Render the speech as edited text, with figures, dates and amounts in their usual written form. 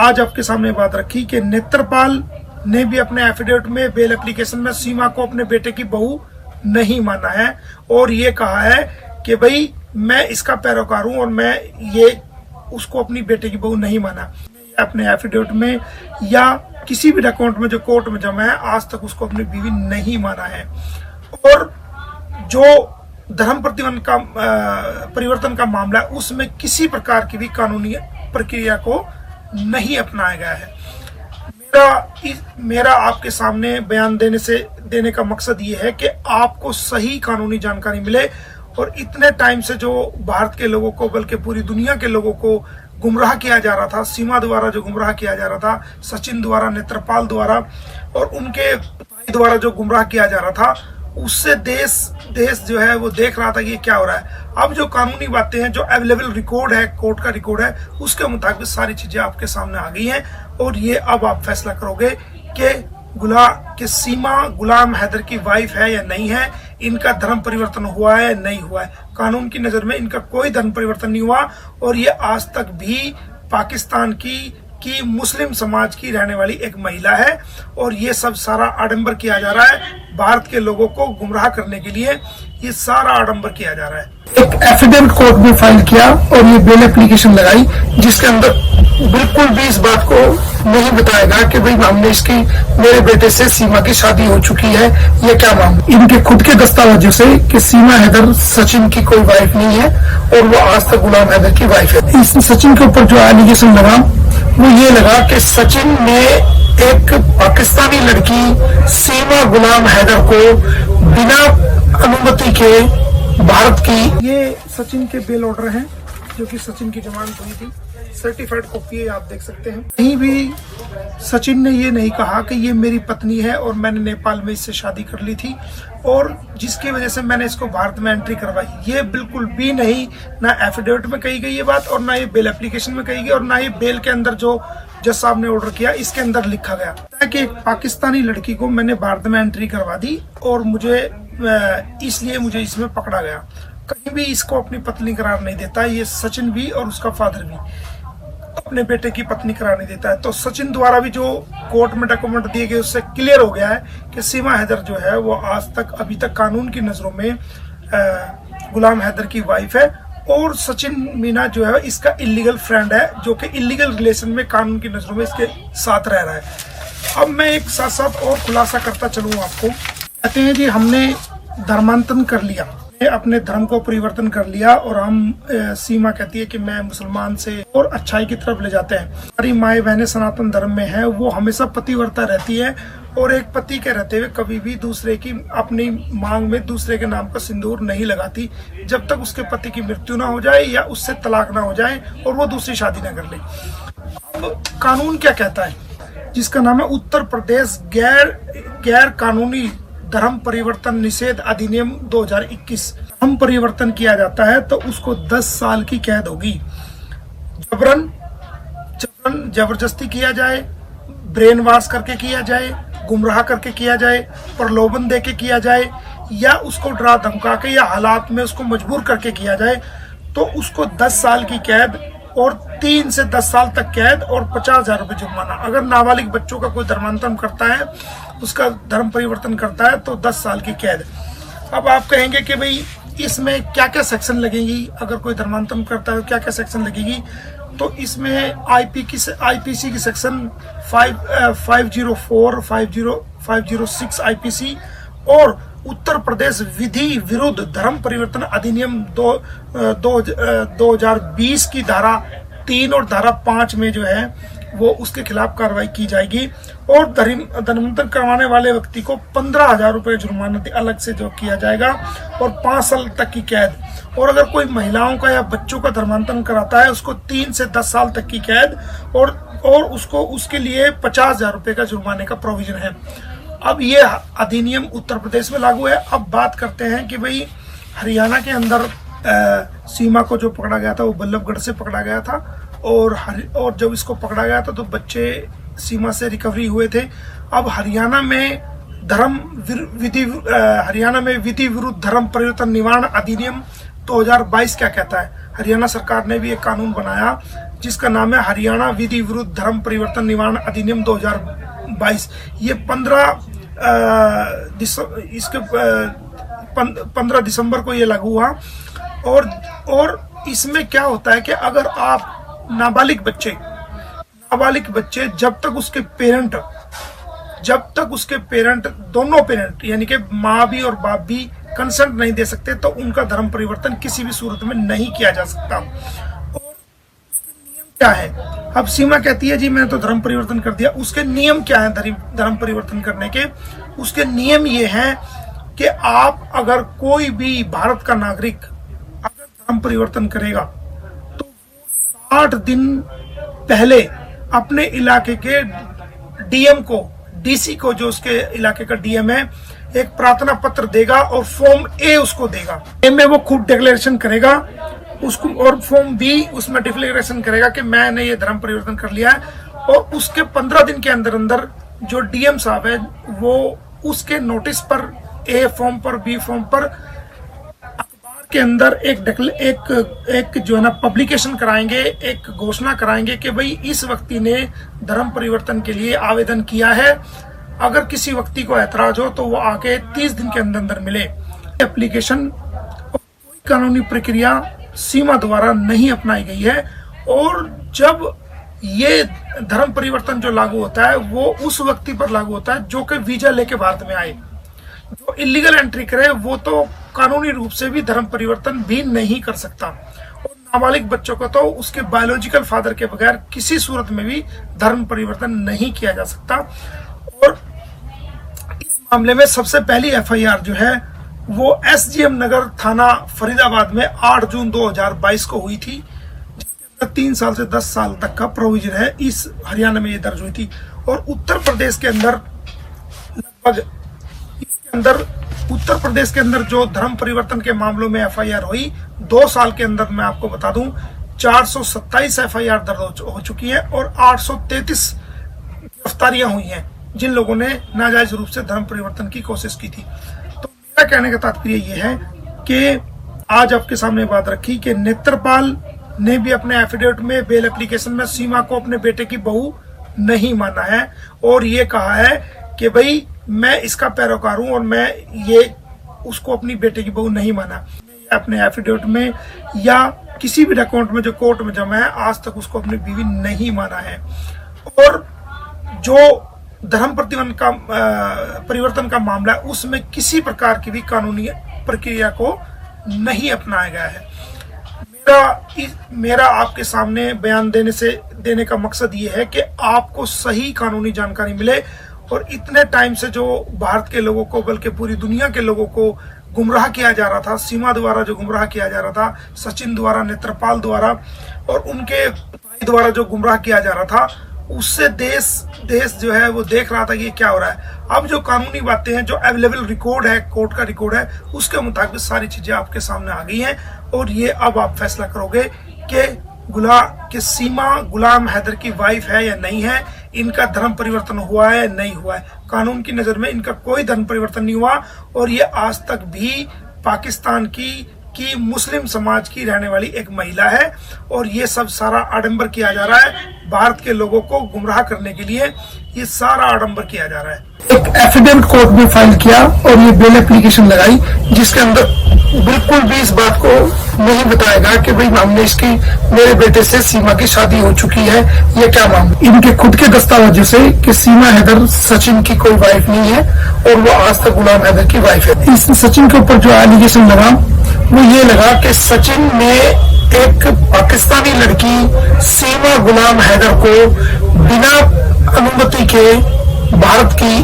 आज आपके सामने बात रखी कि नेत्रपाल ने भी अपने एफिडेविट में बेल एप्लीकेशन में सीमा को अपने बेटे की बहू नहीं माना है और ये कहा है कि भाई मैं इसका पैरोकार हूं और मैं ये उसको अपनी बेटे की बहू नहीं माना। अपने एफिडेविट में या किसी भी डॉक्यूमेंट में जो कोर्ट में जमा है आज तक उसको अपनी बीवी नहीं माना है और जो धर्म परिवर्तन का मामला है उसमें किसी प्रकार की भी कानूनी प्रक्रिया को नहीं अपनाया गया है। मेरा आपके सामने बयान देने का मकसद ये है कि आपको सही कानूनी जानकारी मिले और इतने टाइम से जो भारत के लोगों को बल्कि पूरी दुनिया के लोगों को गुमराह किया जा रहा था, सीमा द्वारा जो गुमराह किया जा रहा था, सचिन द्वारा, नेत्रपाल द्वारा और उनके भाई द्वारा जो गुमराह किया जा रहा था, उससे देश जो है वो देख रहा था कि ये क्या हो रहा है। अब जो कानूनी बातें हैं, जो अवेलेबल रिकॉर्ड है, कोर्ट का रिकॉर्ड है, उसके मुताबिक सारी चीजें आपके सामने आ गई हैं और ये अब आप फैसला करोगे कि सीमा गुलाम हैदर की वाइफ है या नहीं है, इनका धर्म परिवर्तन हुआ है नहीं हुआ है। कानून की नजर में इनका कोई धर्म परिवर्तन नहीं हुआ और ये आज तक भी पाकिस्तान की मुस्लिम समाज की रहने वाली एक महिला है और ये सब सारा आडंबर किया जा रहा है। भारत के लोगों को गुमराह करने के लिए ये सारा आडंबर किया जा रहा है। एक एफिडेविट कोर्ट में फाइल किया और ये बेल एप्लीकेशन लगाई जिसके अंदर बिल्कुल भी इस बात को नहीं बताएगा कि भाई हमने मेरे बेटे से सीमा की शादी हो चुकी है, ये क्या मामला। इनके खुद के दस्तावेजों से कि सीमा हैदर सचिन की कोई वाइफ नहीं है और वो आज तक गुलाम हैदर की वाइफ है। इस सचिन के ऊपर जो एलिगेशन लगा वो ये लगा कि सचिन ने एक पाकिस्तानी लड़की सीमा गुलाम हैदर को बिना अनुमति के भारत की, ये सचिन के बेल ऑर्डर हैं जो कि सचिन की जमानत हुई थी, सर्टिफाइड कॉपी है, आप देख सकते हैं। कहीं भी सचिन ने ये नहीं कहा कि ये मेरी पत्नी है और मैंने नेपाल में इससे शादी कर ली थी और जिसकी वजह से मैंने इसको भारत में एंट्री करवाई, ये बिल्कुल भी नहीं, ना एफिडेविट में कही गई ये बात और ना ये बेल एप्लीकेशन में कही गई और ना ये बेल के अंदर जो जज साहब ने ऑर्डर किया इसके अंदर लिखा गया कि एक पाकिस्तानी लड़की को मैंने भारत में एंट्री करवा दी और इसलिए मुझे इसमें पकड़ा गया। कहीं भी इसको अपनी पत्नी करार नहीं देता, ये सचिन भी और उसका फादर भी अपने बेटे की पत्नी करार नहीं देता है। तो सचिन द्वारा भी जो कोर्ट में डॉक्यूमेंट दिए गए उससे क्लियर हो गया है कि सीमा हैदर जो है वो आज तक अभी तक कानून की नजरों में गुलाम हैदर की वाइफ है और सचिन मीना जो है इसका इलीगल फ्रेंड है जो कि इलीगल रिलेशन में कानून की नजरों में इसके साथ रह रहा है। अब मैं एक साथ साथ और खुलासा करता चलूँ आपको। कहते हैं कि हमने धर्मांतरण कर लिया, अपने धर्म को परिवर्तन कर लिया और हम सीमा कहती है कि मैं मुसलमान से और अच्छाई की तरफ ले जाते हैं। हमारी माएँ बहनें सनातन धर्म में है, वो हमेशा पतिव्रता रहती है और एक पति के रहते हुए कभी भी दूसरे की अपनी मांग में दूसरे के नाम का सिंदूर नहीं लगाती जब तक उसके पति की मृत्यु ना हो जाए या उससे तलाक ना हो जाए और वो दूसरी शादी ना कर ले। अब कानून क्या कहता है, जिसका नाम है उत्तर प्रदेश गैर कानूनी धर्म परिवर्तन निषेध अधिनियम 2021। धर्म परिवर्तन किया जाता है तो उसको 10 साल की कैद होगी। जबरदस्ती किया जाए, ब्रेन वॉश करके किया जाए, गुमराह करके किया जाए, प्रलोभन देके किया जाए या उसको डरा धमका के या हालात में उसको मजबूर करके किया जाए तो उसको 10 साल की कैद और 3 से 10 साल तक कैद और 50,000 रुपये जुर्माना। अगर नाबालिग बच्चों का कोई धर्मांतरण करता है, उसका धर्म परिवर्तन करता है तो 10 साल की कैद। अब आप कहेंगे कि भाई इसमें क्या क्या सेक्शन लगेगी, अगर कोई धर्मांतरण करता है क्या क्या सेक्शन लगेगी, तो इसमें आईपीसी की सेक्शन 504, 506 आईपीसी और उत्तर प्रदेश विधि विरुद्ध धर्म परिवर्तन अधिनियम 2020 की धारा 3 और धारा 5 में जो है वो उसके खिलाफ कार्रवाई की जाएगी और धर्मांतरण करवाने वाले व्यक्ति को 15,000 रुपये जुर्माना अलग से जो किया जाएगा और 5 साल तक की कैद। और अगर कोई महिलाओं का या बच्चों का धर्मांतरण कराता है उसको 3 से 10 साल तक की कैद और उसको उसके लिए 50,000 रुपये का जुर्माने का प्रोविजन है। अब ये अधिनियम उत्तर प्रदेश में लागू है। अब बात करते हैं कि भाई हरियाणा के अंदर सीमा को जो पकड़ा गया था वो बल्लभगढ़ से पकड़ा गया था और जब इसको पकड़ा गया था तो बच्चे सीमा से रिकवरी हुए थे। अब हरियाणा में विधि विरुद्ध धर्म परिवर्तन निवारण अधिनियम 2022 क्या कहता है। हरियाणा सरकार ने भी एक कानून बनाया जिसका नाम है हरियाणा विधि विरुद्ध धर्म परिवर्तन निवारण अधिनियम 2022। ये 15 दिसंबर को ये लागू हुआ। और इसमें क्या होता है कि अगर आप नाबालिग बच्चे जब तक उसके पेरेंट दोनों पेरेंट यानी कि माँ भी और बाप भी कंसेंट नहीं दे सकते, तो उनका धर्म परिवर्तन किसी भी सूरत में नहीं किया जा सकता। और उसके नियम क्या है? अब सीमा कहती है जी मैंने तो धर्म परिवर्तन कर दिया। उसके नियम क्या है धर्म परिवर्तन करने के? उसके नियम ये हैं कि आप अगर कोई भी भारत का नागरिक अगर धर्म परिवर्तन करेगा तो वो 60 दिन पहले अपने इलाके के डीएम को, डीसी को, जो उसके इलाके का डीएम है, एक प्रार्थना पत्र देगा और फॉर्म ए उसको देगा। ए में वो खुद डिक्लेरेशन करेगा उसको, और फॉर्म बी उसमें डिक्लेरेशन करेगा कि मैंने ये धर्म परिवर्तन कर लिया है। और उसके 15 दिन के अंदर अंदर जो डीएम साहब है वो उसके नोटिस पर, ए फॉर्म पर, बी फॉर्म पर अखबार के अंदर एक जो है ना पब्लिकेशन कराएंगे, एक घोषणा कराएंगे कि भाई इस व्यक्ति ने धर्म परिवर्तन के लिए आवेदन किया है। अगर किसी व्यक्ति को ऐतराज हो तो वो आके 30 दिन के अंदर मिले। एप्लीकेशन और कोई कानूनी प्रक्रिया सीमा द्वारा नहीं अपनाई गई है। और जब ये धर्म परिवर्तन जो लागू होता है वो उस व्यक्ति पर लागू होता है जो कि वीजा लेके भारत में आए। जो इलीगल एंट्री करे वो तो कानूनी रूप से भी धर्म परिवर्तन भी नहीं कर सकता। और नाबालिग बच्चों को तो उसके बायोलॉजिकल फादर के बगैर किसी सूरत में भी धर्म परिवर्तन नहीं किया जा सकता। और इस मामले में सबसे पहली एफआईआर जो है वो एसजीएम नगर थाना फरीदाबाद में 8 जून 2022 को हुई थी, जिसके अंदर 3 साल से 10 साल तक का प्रोविजन है। इस हरियाणा में ये दर्ज हुई थी। और उत्तर प्रदेश के अंदर जो धर्म परिवर्तन के मामलों में एफआईआर हुई, 2 साल के अंदर मैं आपको बता दूं 427 एफआईआर दर्ज हो चुकी है और 833 गिरफ्तारियां हुई हैं जिन लोगों ने नाजायज रूप से धर्म परिवर्तन की कोशिश की थी। तो मेरा कहने का तात्पर्य यह है कि आज आपके सामने बात रखी कि नेत्रपाल ने भी अपने एफिडेविट में, बेल एप्लीकेशन में सीमा को अपने बेटे की बहू नहीं माना है और ये कहा है कि भाई मैं इसका पैरोकार हूं और मैं ये उसको अपनी बेटे की बहू नहीं माना। अपने एफिडेविट में या किसी भी डॉक्यूमेंट में जो कोर्ट में जमा है आज तक उसको अपनी बीवी नहीं माना है। और जो धर्म परिवर्तन का मामला है उसमें किसी प्रकार की भी कानूनी प्रक्रिया को नहीं अपनाया गया है। मेरा आपके सामने बयान देने का मकसद ये है कि आपको सही कानूनी जानकारी मिले। और इतने टाइम से जो भारत के लोगों को बल्कि पूरी दुनिया के लोगों को गुमराह किया जा रहा था, सीमा द्वारा जो गुमराह किया जा रहा था, सचिन द्वारा, नेत्रपाल द्वारा और उनके भाई द्वारा जो गुमराह किया जा रहा था, उससे देश जो है वो देख रहा था कि क्या हो रहा है। अब जो कानूनी बातें हैं, जो अवेलेबल रिकॉर्ड है, कोर्ट का रिकॉर्ड है, उसके मुताबिक सारी चीजें आपके सामने आ गई हैं। और ये अब आप फैसला करोगे कि सीमा गुलाम हैदर की वाइफ है या नहीं है, इनका धर्म परिवर्तन हुआ है या नहीं हुआ है। कानून की नजर में इनका कोई धर्म परिवर्तन नहीं हुआ और ये आज तक भी पाकिस्तान की मुस्लिम समाज की रहने वाली एक महिला है। और ये सब सारा आडंबर किया जा रहा है, भारत के लोगों को गुमराह करने के लिए ये सारा आडंबर किया जा रहा है। एक एफिडेविट कोर्ट में फाइल किया और ये बेल एप्लीकेशन लगाई, जिसके अंदर बिल्कुल भी इस बात को नहीं बताएगा कि भाई हमने मेरे बेटे से सीमा की शादी हो चुकी है, ये क्या मामला। इनके खुद के दस्तावेजों से कि सीमा हैदर सचिन की कोई वाइफ नहीं है और वो आज तक गुलाम हैदर की वाइफ है। इस सचिन के ऊपर जो एलिगेशन लगा वो ये लगा कि सचिन ने एक पाकिस्तानी लड़की सीमा गुलाम हैदर को बिना अनुमति के भारत की